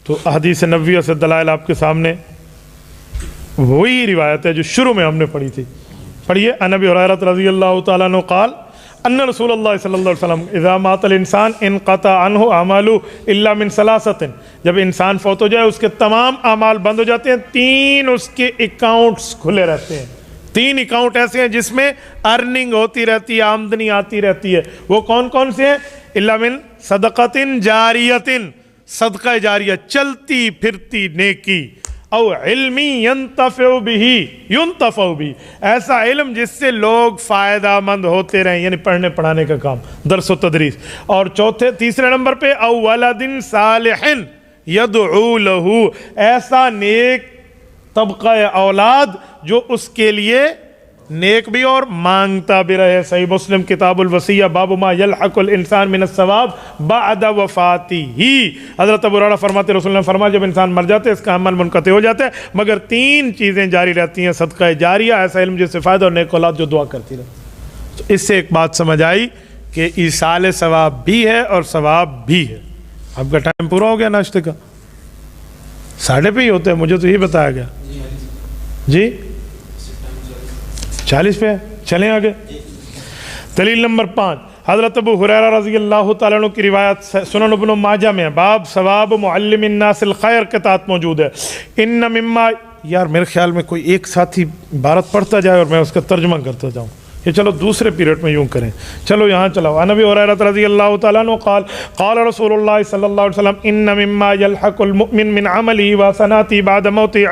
تو احادیث نبویہ سے دلائل آپ کے سامنے وہی روایت ہے جو شروع میں ہم نے پڑھی تھی. پڑھیے. عن ابی ہریرہ رضی اللہ تعالیٰ عنہ قال ان رسول اللہ صلی اللہ علیہ وسلم اذا مات الانسان انقطع عنہ اعمالہ الا من ثلاثۃ، جب انسان فوت ہو جائے اس کے تمام اعمال بند ہو جاتے ہیں، 3 اس کے اکاؤنٹس کھلے رہتے ہیں. 3 اکاؤنٹ ایسے ہیں جس میں ارننگ ہوتی رہتی ہے، آمدنی آتی رہتی ہے. وہ کون کون سے ہیں؟ الا من صدقۃ جاریۃ، صدقہ جاریہ، چلتی پھرتی نیکی، او علمی ینتفع بھی، ایسا علم جس سے لوگ فائدہ مند ہوتے رہیں، یعنی پڑھنے پڑھانے کا کام، درس و تدریس. اور تیسرے نمبر پہ او ولد صالح یدعو لہ، ایسا نیک طبقہ اولاد جو اس کے لیے نیک بھی اور مانگتا بھی رہے. صحیح مسلم کتاب الوصیہ باب ما یلحق الانسان من الثواب بعد وفاتہ. حضرت ابو ہریرہ فرماتے رسول اللہ نے فرمایا جب انسان مر جاتے اس کا عمل منقطع ہو جاتا ہے مگر 3 چیزیں جاری رہتی ہیں: صدقہ جاریہ، ایسا علم جس سے فائدہ، اور نیک اولاد جو دعا کرتی رہے. تو اس سے ایک بات سمجھ آئی کہ ایصال ثواب بھی ہے اور ثواب بھی ہے. آپ کا ٹائم پورا ہو گیا ناشتے کا؟ 12:30 پہ ہی ہوتا ہے، مجھے تو یہ بتایا گیا. جی 40 پہ چلیں آگے. دلیل نمبر 5 حضرت ابو ہریرہ رضی اللہ تعالیٰ عنہ کی روایت سنن ابن ماجہ میں، باب ثواب معلم الناس الخیر کے تحت موجود ہے. ان مما، یار میرے خیال میں کوئی ایک ساتھی عبارت پڑھتا جائے اور میں اس کا ترجمہ کرتا جاؤں. یہ چلو دوسرے پیریڈ میں یوں کریں. چلو یہاں چلو. عن ابی ہریرہ رضی اللہ تعالیٰ عنہ قال قال رسول اللہ صلی اللہ علیہ وسلم ان مما يلحق المؤمن من عمله وحسناته بعد موته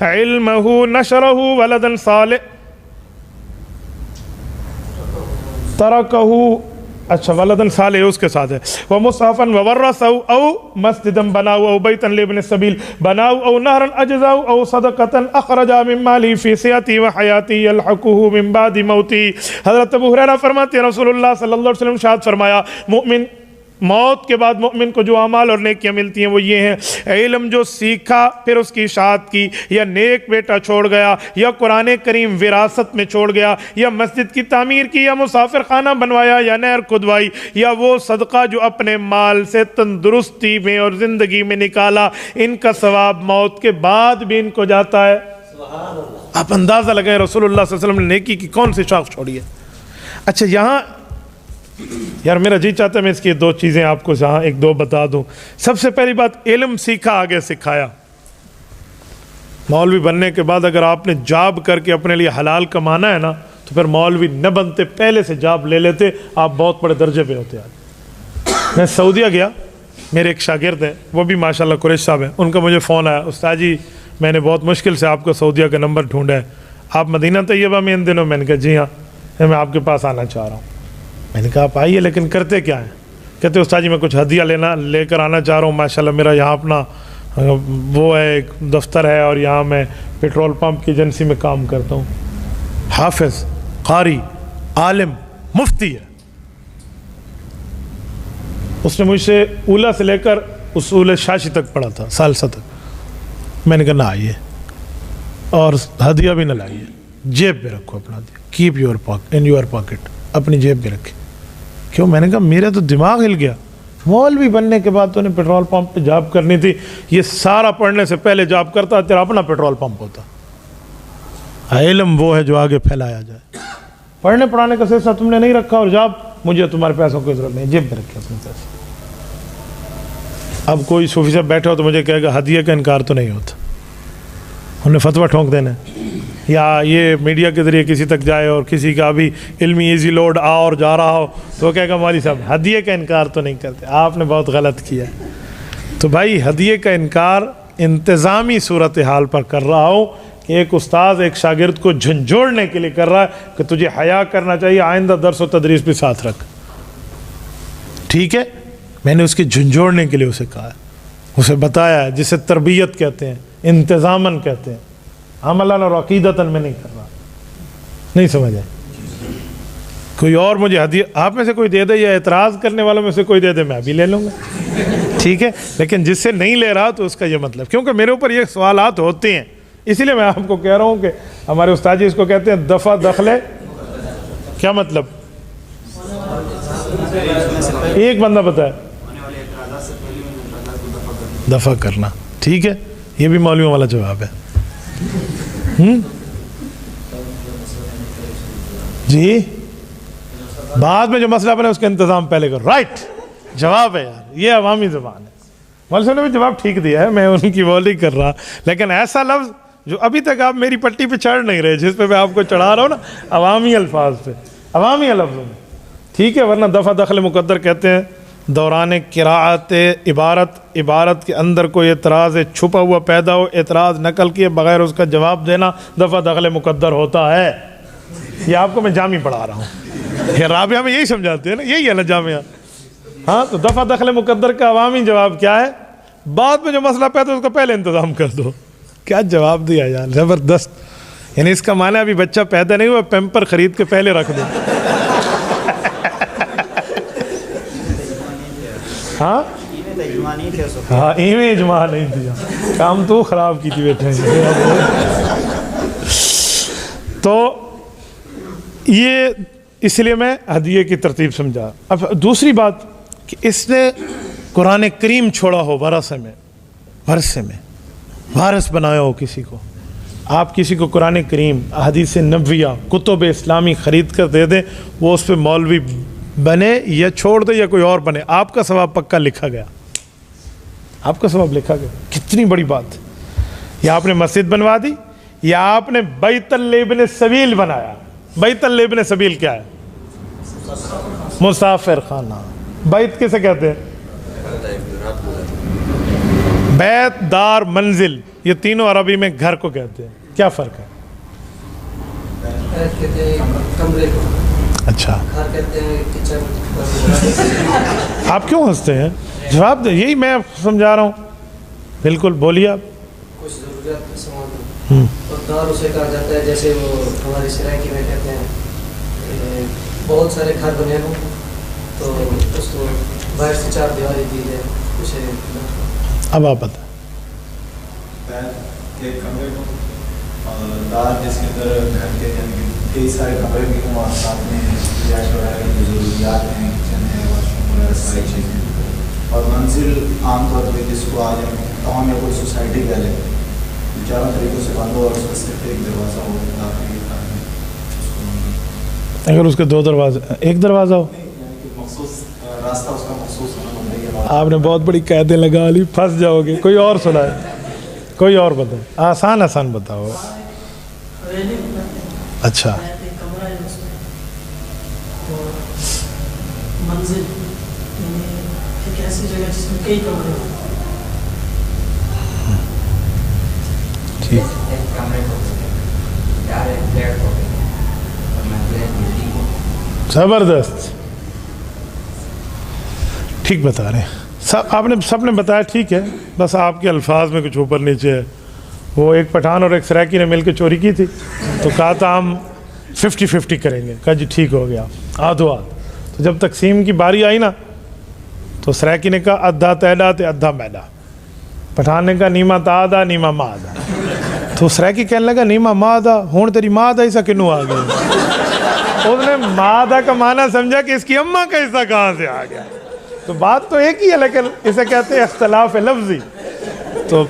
علمه نشره ولدا صالح ترکہ، اچھا ولدن صالح اس کے ساتھ ہے، ومصحفا وورثہ او مسجدا بناؤ او بیتا لابن السبیل بناؤ او نہرا اجزاؤ او صدقتا اخرجا من مالی فی صحتی وحیاتی یلحقہ من بعد موتی. حضرت ابو ہریرہ فرماتے ہیں رسول اللہ صلی اللہ علیہ وسلم ارشاد فرمایا مومن موت کے بعد مومن کو جو اعمال اور نیکیاں ملتی ہیں وہ یہ ہیں: علم جو سیکھا پھر اس کی اشاعت کی، یا نیک بیٹا چھوڑ گیا، یا قرآن کریم وراثت میں چھوڑ گیا، یا مسجد کی تعمیر کی، یا مسافر خانہ بنوایا، یا نہر کھدوائی، یا وہ صدقہ جو اپنے مال سے تندرستی میں اور زندگی میں نکالا. ان کا ثواب موت کے بعد بھی ان کو جاتا ہے. آپ اندازہ لگائیں رسول اللہ صلی اللہ علیہ وسلم نے نیکی کی کون سی شاخ چھوڑی ہے. اچھا یہاں یار میرا جی چاہتا ہے میں اس کی 2 چیزیں آپ کو جہاں 1-2 بتا دوں. سب سے پہلی بات، علم سیکھا آگے سکھایا. مولوی بننے کے بعد اگر آپ نے جاب کر کے اپنے لیے حلال کمانا ہے نا تو پھر مولوی نہ بنتے، پہلے سے جاب لے لیتے، آپ بہت بڑے درجے پہ ہوتے. آج میں سعودیہ گیا، میرے ایک شاگرد ہیں، وہ بھی ماشاءاللہ قریش صاحب ہیں، ان کا مجھے فون آیا، استاد جی میں نے بہت مشکل سے آپ کو سعودیہ کا نمبر ڈھونڈا ہے، آپ مدینہ طیبہ میں ان دنوں؟ میں نے کہا جی ہاں، میں آپ کے پاس آنا چاہ رہا ہوں. میں نے کہا آپ آئیے، لیکن کرتے کیا ہیں؟ کہتے استاد جی میں کچھ ہدیہ لے کر آنا چاہ رہا ہوں. ماشاءاللہ میرا یہاں اپنا وہ ہے، ایک دفتر ہے، اور یہاں میں پیٹرول پمپ کی ایجنسی میں کام کرتا ہوں. حافظ، قاری، عالم، مفتی ہے. اس نے مجھ سے اولا سے لے کر اصول شاشی تک پڑھا تھا، ثالثہ تک. میں نے کہا نہ آئیے اور ہدیہ بھی نہ لائیے، جیب پہ رکھو اپنا ہدیہ. کیپ یور پاکٹ، اپنی جیب پہ رکھے. کیوں؟ میں نے کہا میرا تو دماغ ہل گیا. مولوی بننے کے بعد تو نے پیٹرول پمپ پہ جاب کرنی تھی، یہ سارا پڑھنے سے پہلے جاب کرتا، تیرا اپنا پیٹرول پمپ ہوتا. علم وہ ہے جو آگے پھیلایا جائے. پڑھنے پڑھانے کا سلسلہ تم نے نہیں رکھا، اور جاب مجھے تمہارے پیسوں کی ضرورت نہیں، جیب پہ رکھے اپنے پیسے. اب کوئی صوفی صاحب بیٹھا ہو تو مجھے کہے گا ہدیہ کا انکار تو نہیں ہوتا، انہیں فتویٰ ٹھونک دینا ہے. یا یہ میڈیا کے ذریعے کسی تک جائے اور کسی کا ابھی علمی ایزی لوڈ اور جا رہا ہو تو وہ کہے گا مولوی صاحب ہدیے کا انکار تو نہیں کرتے، آپ نے بہت غلط کیا. تو بھائی ہدیے کا انکار انتظامی صورتحال پر کر رہا ہوں کہ ایک استاد ایک شاگرد کو جھنجھوڑنے کے لیے کر رہا ہے کہ تجھے حیا کرنا چاہیے، آئندہ درس و تدریس بھی ساتھ رکھ. ٹھیک ہے، میں نے اس کے جھنجھوڑنے کے لیے اسے کہا ہے، اسے بتایا ہے، جسے تربیت کہتے ہیں، انتظاماً کہتے ہیں، عملاً اور عقیدتاً میں نہیں کر رہا. نہیں سمجھ آئے؟ کوئی اور مجھے ہدیہ آپ میں سے کوئی دے دے، یا اعتراض کرنے والوں میں سے کوئی دے دے، میں ابھی لے لوں گا. ٹھیک ہے، لیکن جس سے نہیں لے رہا تو اس کا یہ مطلب، کیونکہ میرے اوپر یہ سوالات ہوتے ہیں، اسی لیے میں آپ کو کہہ رہا ہوں کہ ہمارے استاد جی اس کو کہتے ہیں دفع دخلے. کیا مطلب؟ ایک بندہ بتائے. دفع کرنا. ٹھیک ہے, یہ بھی مولویوں والا جواب ہے. جی بعد میں جو مسئلہ بنے اس کا انتظام پہلے کرو. رائٹ جواب ہے یار, یہ عوامی زبان ہے. مولوی صاحب نے بھی جواب ٹھیک دیا ہے, میں ان کی وہ نہیں کر رہا, لیکن ایسا لفظ جو ابھی تک آپ میری پٹی پہ چڑھ نہیں رہے, جس پہ میں آپ کو چڑھا رہا ہوں نا, عوامی الفاظ پہ, عوامی لفظوں میں. ٹھیک ہے, ورنہ دفع دخل مقدر کہتے ہیں دوران قراءت عبارت کے اندر کوئی اعتراض چھپا ہوا پیدا ہو, اعتراض نقل کیے بغیر اس کا جواب دینا دفع دخل مقدر ہوتا ہے. یہ آپ کو میں جامع پڑھا رہا ہوں, یہ رابعہ میں یہی سمجھاتے ہیں نا, یہی ہے نا جامعہ. ہاں تو دفع دخل مقدر کا عوامی جواب کیا ہے؟ بعد میں جو مسئلہ پیدا ہے اس کا پہلے انتظام کر دو. کیا جواب دیا یار, زبردست. یعنی اس کا معنی ابھی بچہ پیدا نہیں ہوا, پیمپر خرید کے پہلے رکھ دو. ہاں ہاں ایویں اجماع نہیں دیا, کام تو خراب کی تھی بیٹھے. تو یہ اس لیے میں ہدیے کی ترتیب سمجھا. اب دوسری بات کہ اس نے قرآن کریم چھوڑا ہو ورثے میں وارث بنایا ہو کسی کو, آپ کسی کو قرآن کریم, احادیث نبویہ, کتب اسلامی خرید کر دے دیں, وہ اس پہ مولوی بنے یا چھوڑ دے یا کوئی اور بنے, آپ کا ثواب پکا لکھا گیا, آپ کا ثواب لکھا گیا. کتنی بڑی بات. یا آپ نے مسجد بنوا دی, یا آپ نے بیت الابن سبیل بنایا. بیت الابن سبیل کیا ہے؟ مسافر خانہ. بیت کسے کہتے ہیں؟ بیت, دار, منزل, یہ تینوں عربی میں گھر کو کہتے ہیں. کیا فرق ہے؟ اچھا آپ کیوں ہنستے ہیں؟ جواب دیں, یہی میں سمجھا رہا ہوں. بالکل بولیے آپ. کچھ ضروریات سامان اور دار اسے کہا جاتا ہے, جیسے وہ ہمارے سرائکی میں کہتے ہیں بہت سارے گھر بنے ہوں تو اس کو باہر سے 4 دیواری دی جائے, اسے اب آپ بتائیں. ایک کمرے کو دار جس کے اندر گھر کے کئی سارے کمرے بھی ہوں, اور ساتھ میں رہائش وغیرہ کی جو ضروریات ہیں, کچن ہے, واش روم وغیرہ ساری چیزیں. اور منزل عام طور پہ جس کو آج تمام یا کوئی سوسائٹی پہلے چاروں طریقوں سے بند ہو اور اس کا صرف ایک دروازہ ہو, اگر اس کے 2 دروازے, ایک دروازہ ہو, مخصوص راستہ اس کا مخصوص ہونا بندے. آپ نے بہت بڑی قیدیں لگا لی, پھنس جاؤ گے. کوئی اور سنائے, کوئی اور بتائے, آسان بتاؤ. اچھا زبردست, ٹھیک بتا رہے ہیں آپ نے, سب نے بتایا ٹھیک ہے, بس آپ کے الفاظ میں کچھ اوپر نیچے ہے. وہ ایک پٹھان اور ایک سرائکی نے مل کے چوری کی تھی, تو کہا تھا ہم 50-50 کریں گے. کہا جی ٹھیک ہو گیا, آدھو آدھ. تو جب تقسیم کی باری آئی نا, تو سرائکی نے کہا ادھا تیڈا تے ادھا میڈا. پٹھان نے کہا نیما تا آدھا نیما ماں آدھا. تو سرائکی کہنے لگا نیما ماں آدھا, ہون تیری ماں آدھا حصہ کنوں آ گیا. اس نے ماں آدھا کا معنی سمجھا کہ اس کی اماں کا حصہ کہاں سے آ گیا. تو بات تو ایک ہی ہے, لیکن اسے کہتے ہیں اختلاف لفظی. تو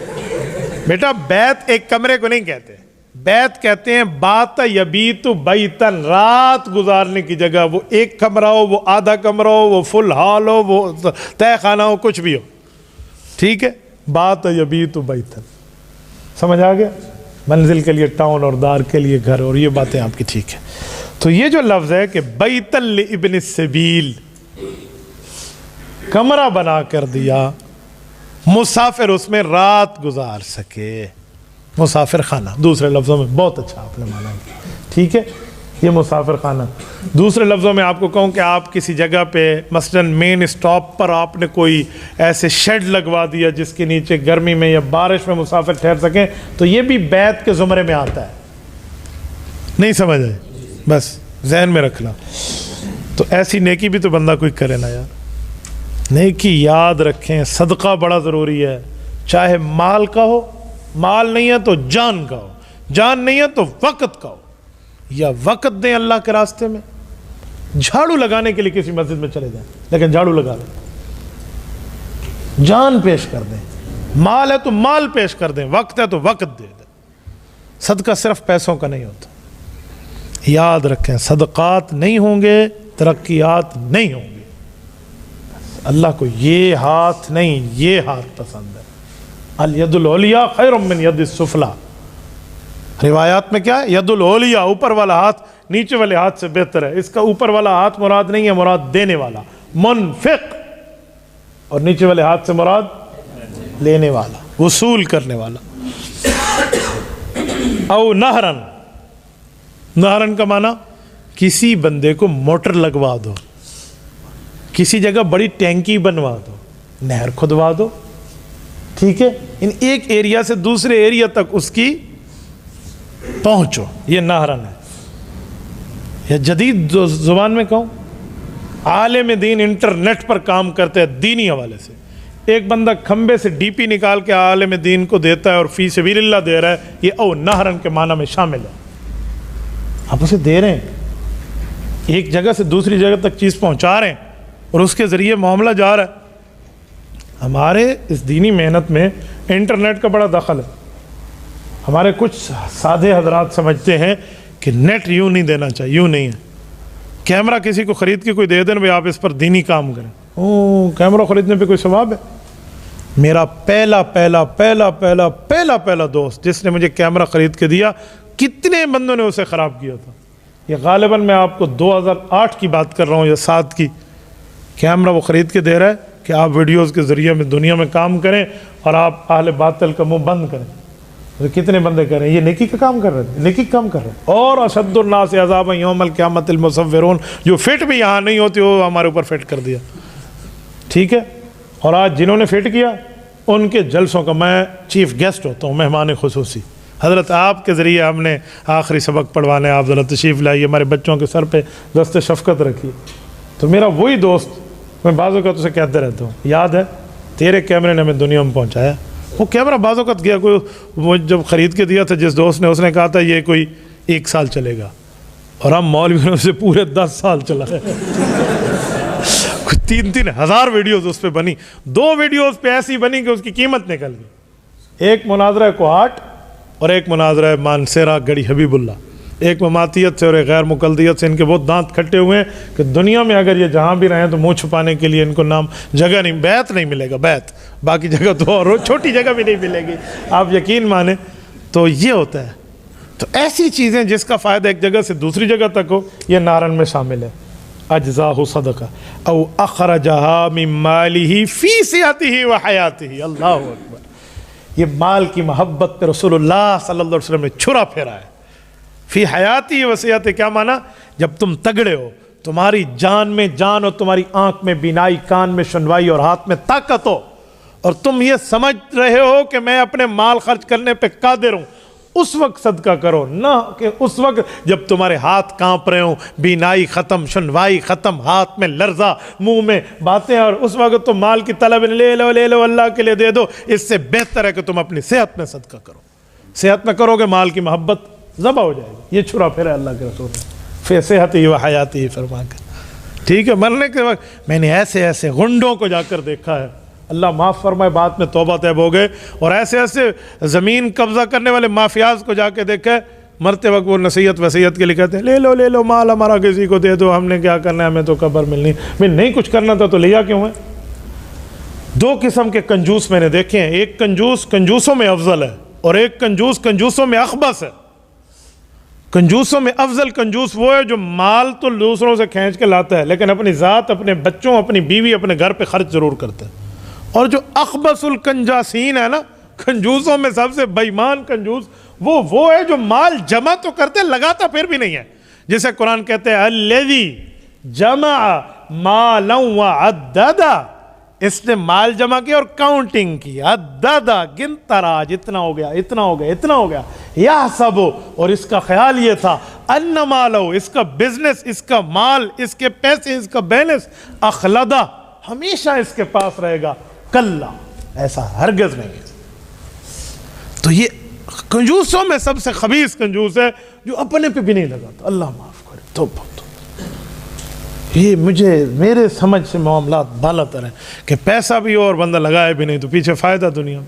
بیٹا بیت ایک کمرے کو نہیں کہتے, بیت کہتے ہیں بات یبیت بیتن, رات گزارنے کی جگہ. وہ ایک کمرہ ہو, وہ آدھا کمرہ ہو, وہ فل ہال ہو, وہ تہ خانہ ہو, کچھ بھی ہو. ٹھیک ہے, بات یبیت بیتن, سمجھ آ گیا. منزل کے لیے ٹاؤن اور دار کے لیے گھر, اور یہ باتیں آپ کی ٹھیک ہے. تو یہ جو لفظ ہے کہ بیت لابن السبیل, کمرہ بنا کر دیا, مسافر اس میں رات گزار سکے, مسافر خانہ. دوسرے لفظوں میں بہت اچھا آپ نے مانا, ٹھیک ہے, یہ مسافر خانہ. دوسرے لفظوں میں آپ کو کہوں کہ آپ کسی جگہ پہ مثلاً مین اسٹاپ پر آپ نے کوئی ایسے شیڈ لگوا دیا جس کے نیچے گرمی میں یا بارش میں مسافر ٹھہر سکیں, تو یہ بھی بیت کے زمرے میں آتا ہے. نہیں سمجھ آئے, بس ذہن میں رکھنا. تو ایسی نیکی بھی تو بندہ کوئی کرے نا یار. نیکی یاد رکھیں, صدقہ بڑا ضروری ہے, چاہے مال کا ہو, مال نہیں ہے تو جان کا ہو, جان نہیں ہے تو وقت کا ہو. یا وقت دیں اللہ کے راستے میں, جھاڑو لگانے کے لیے کسی مسجد میں چلے جائیں, لیکن جھاڑو لگا لیں, جان پیش کر دیں. مال ہے تو مال پیش کر دیں, وقت ہے تو وقت دے دیں. صدقہ صرف پیسوں کا نہیں ہوتا. یاد رکھیں, صدقات نہیں ہوں گے ترقیات نہیں ہوں گی. اللہ کو یہ ہاتھ نہیں, یہ ہاتھ پسند ہے. الید العلیٰ خیر من ید السفلیٰ. روایات میں کیا ہے؟ ید العلیٰ, اوپر والا ہاتھ نیچے والے ہاتھ سے بہتر ہے. اس کا اوپر والا ہاتھ مراد نہیں ہے, مراد دینے والا منفق, اور نیچے والے ہاتھ سے مراد لینے والا, وصول کرنے والا. او نہرن, نہرن کا معنی کسی بندے کو موٹر لگوا دو, کسی جگہ بڑی ٹینکی بنوا دو, نہر کھدوا دو, ٹھیک ہے, ان ایک ایریا سے دوسرے ایریا تک اس کی پہنچو, یہ نہرن ہے. یا جدید زبان میں کہوں, عالم دین انٹرنیٹ پر کام کرتے ہیں دینی حوالے سے. ایک بندہ کھمبے سے ڈی پی نکال کے عالم دین کو دیتا ہے اور فی سبیل اللہ دے رہا ہے, یہ او نہرن کے معنی میں شامل ہے. آپ اسے دے رہے ہیں, ایک جگہ سے دوسری جگہ تک چیز پہنچا رہے ہیں, اور اس کے ذریعے معاملہ جا رہا ہے. ہمارے اس دینی محنت میں انٹرنیٹ کا بڑا دخل ہے. ہمارے کچھ سادے حضرات سمجھتے ہیں کہ نیٹ یوں نہیں دینا چاہیے, یوں نہیں ہے. کیمرہ کسی کو خرید کے کوئی دے دیں, بھائی آپ اس پر دینی کام کریں, کیمرہ خریدنے پہ کوئی ثواب ہے؟ میرا پہلا دوست جس نے مجھے کیمرہ خرید کے دیا, کتنے بندوں نے اسے خراب کیا تھا. یہ غالباً میں آپ کو 2008 کی بات کر رہا ہوں یا 7 کی. کیمرہ وہ خرید کے دے رہا ہے کہ آپ ویڈیوز کے ذریعے میں دنیا میں کام کریں اور آپ اہل باطل کا منہ بند کریں. تو کتنے بندے کر رہے ہیں یہ نیکی کا کام کر رہے تھے, نیکی کا کام کر رہے ہیں. اور اشد الناس عذابا یوم القیامت المصورون, جو فٹ بھی یہاں نہیں ہوتی وہ ہمارے اوپر فٹ کر دیا, ٹھیک ہے. اور آج جنہوں نے فٹ کیا ان کے جلسوں کا میں چیف گیسٹ ہوتا ہوں, مہمان خصوصی. حضرت آپ کے ذریعے ہم نے آخری سبق پڑھوانے آپ ذرا تشریف لائیے, ہمارے بچوں کے سر پہ دست شفقت رکھیے. تو میرا وہی دوست, میں بعض اوقات اسے کہتے رہتا ہوں, یاد ہے تیرے کیمرے نے ہمیں دنیا میں پہنچایا. وہ کیمرہ بعض اوقات گیا, کوئی وہ جب خرید کے دیا تھا جس دوست نے, اس نے کہا تھا یہ کوئی 1 سال چلے گا, اور ہم مولویوں سے پورے 10 سال چلا ہے. 3-3 ہزار ویڈیوز اس پہ بنی. 2 ویڈیوز پہ ایسی بنی کہ اس کی قیمت نکل گئی. ایک مناظرہ کوہاٹ اور ایک مناظرہ مانسیرا گڑی حبیب اللہ. ایک مماتیت سے اور ایک غیر مقلدیت سے. ان کے بہت دانت کھٹے ہوئے ہیں کہ دنیا میں اگر یہ جہاں بھی رہیں تو منہ چھپانے کے لیے ان کو نام جگہ نہیں, بیت نہیں ملے گا, بیت, باقی جگہ تو اور چھوٹی جگہ بھی نہیں ملے گی, آپ یقین مانیں. تو یہ ہوتا ہے. تو ایسی چیزیں جس کا فائدہ ایک جگہ سے دوسری جگہ تک ہو, یہ نارن میں شامل ہے. اجزاہ صدقہ او اخرجہا من مالہ فی صحتہ و حیاتہ. اللہ اکبر. یہ مال کی محبت پہ رسول اللہ صلی اللہ علیہ وسلم نے چھرا پھیرا ہے. فی حیاتی و صحت کیا معنی؟ جب تم تگڑے ہو, تمہاری جان میں جان, اور تمہاری آنکھ میں بینائی, کان میں سنوائی, اور ہاتھ میں طاقت ہو, اور تم یہ سمجھ رہے ہو کہ میں اپنے مال خرچ کرنے پہ قادر ہوں, اس وقت صدقہ کرو, نہ کہ اس وقت جب تمہارے ہاتھ کانپ رہے ہوں, بینائی ختم, سنوائی ختم, ہاتھ میں لرزہ, منہ میں باتیں, اور اس وقت تم مال کی طلب لے لو اللہ کے لیے دے دو. اس سے بہتر ہے کہ تم اپنی صحت میں صدقہ کرو. صحت میں کرو گے مال کی محبت ذبح ہو جائے گی. یہ چھرا پھیرا ہے اللہ کے رسول نے فی صحتی و حیاتی فرما کر, ٹھیک ہے. مرنے کے وقت میں نے ایسے غنڈوں کو جا کر دیکھا ہے, اللہ معاف فرمائے, بات میں توبہ طیب ہو گئے, اور ایسے زمین قبضہ کرنے والے مافیاز کو جا کے دیکھا ہے. مرتے وقت وہ نصیحت وصیت کے لیے کہتے ہیں لے لو مال ہمارا, کسی کو دے دو, ہم نے کیا کرنا ہے, ہمیں تو قبر ملنی. میں نہیں کچھ کرنا تھا تو لیا کیوں ہے؟ 2 قسم کے کنجوس میں نے دیکھے ہیں. ایک کنجوس کنجوسوں میں افضل ہے, اور ایک کنجوس کنجوسوں میں اخبث ہے. کنجوسوں میں افضل کنجوس وہ ہے جو مال تو دوسروں سے کھینچ کے لاتا ہے, لیکن اپنی ذات, اپنے بچوں, اپنی بیوی, اپنے گھر پہ خرچ ضرور کرتا ہے. اور جو اخبث الکنجاسین ہے نا, کنجوسوں میں سب سے بے ایمان کنجوس وہ ہے جو مال جمع تو کرتے, لگاتا پھر بھی نہیں ہے. جسے قرآن کہتے ہیں الذی جمع مالا وعددا, اس نے مال جمع کیا اور کاؤنٹنگ کی, عددا, گنتا رہا, اتنا ہو گیا, اتنا ہو گیا, اتنا ہو گیا. یحسب, اور اس کا خیال یہ تھا, ان مالو, اس کا بزنس, اس کا مال, اس کے پیسے, اس کا بیلنس, اخلدا, ہمیشہ اس کے پاس رہے گا. کلا, ایسا ہرگز نہیں ہے. تو یہ کنجوسوں میں سب سے خبیث کنجوس ہے جو اپنے پہ بھی نہیں لگاتا. اللہ معاف کرے. توبہ. یہ میرے سمجھ سے معاملات بالا تر ہیں کہ پیسہ بھی ہو اور بندہ لگائے بھی نہیں تو پیچھے فائدہ دنیا میں.